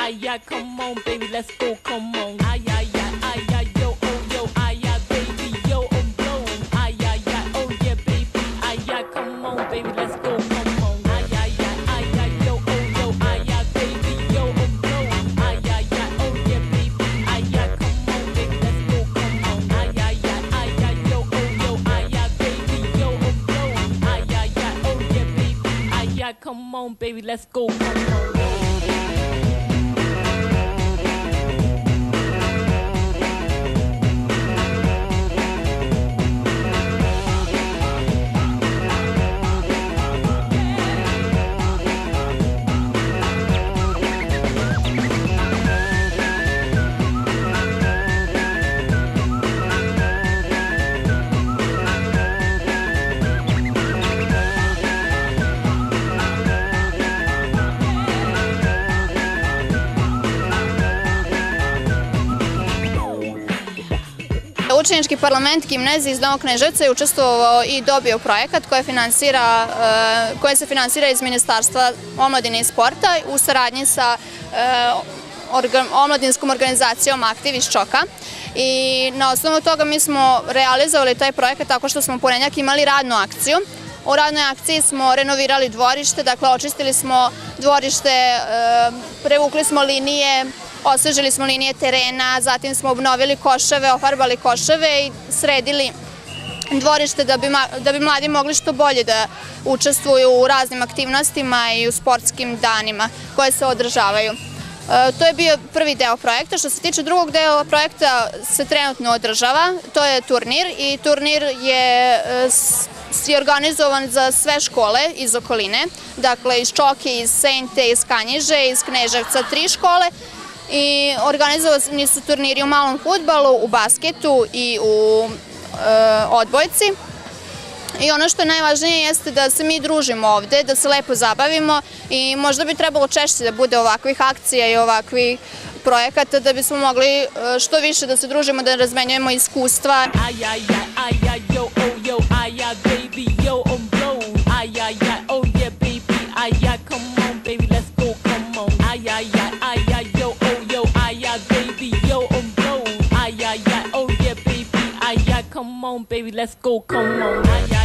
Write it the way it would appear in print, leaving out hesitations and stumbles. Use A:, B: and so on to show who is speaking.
A: ay, yeah, come on, baby, let's go, come on. Ay, ay, yeah, yo, oh, yo, ay, yeah, baby, yo, I'm blown. Ay, yeah, oh, yeah, baby, ay, yeah, come on, baby, let's go, come on. Ay, yeah, yo, oh, yo, ay, yeah, baby, yo, I'm blown. Ay, yeah, oh, yeah, baby, ay, yeah, come on, baby, let's go, come on. Ay, yeah, yo, oh, yo, ay, yeah, baby, yo, I'm blown. Ay, yeah, oh, yeah, baby, ay, yeah, come on, baby, let's go, come on.
B: Učenički parlament gimnazije iz Novog Kneževca je učestvovao i dobio projekat koji se finansira iz Ministarstva omladine i sporta u saradnji sa omladinskom organizacijom Aktiv iz Čoka. I na osnovu toga mi smo realizovali taj projekat tako što smo ponedjeljak imali radnu akciju. U radnoj akciji smo renovirali dvorište, dakle očistili smo dvorište, prevukli smo linije, osvežili smo linije terena, zatim smo obnovili koševe, ofarbali koševe i sredili dvorište da bi mladi mogli što bolje da učestvuju u raznim aktivnostima i u sportskim danima koje se održavaju. To je bio prvi deo projekta. Što se tiče drugog dela projekta se trenutno održava, to je turnir i turnir je organizovan za sve škole iz okoline, dakle iz Čoke, iz Sente, iz Kanjiže, iz Kneževca 3 škole. I organizovani su turniri u malom fudbalu, u basketu i u odbojci. I ono što je najvažnije jeste da se mi družimo ovde, da se lepo zabavimo i možda bi trebalo češće da bude ovakvih akcija i ovakvih projekata da bismo mogli što više da se družimo, da razmenjujemo iskustva.
A: Come on, baby, let's go, come on.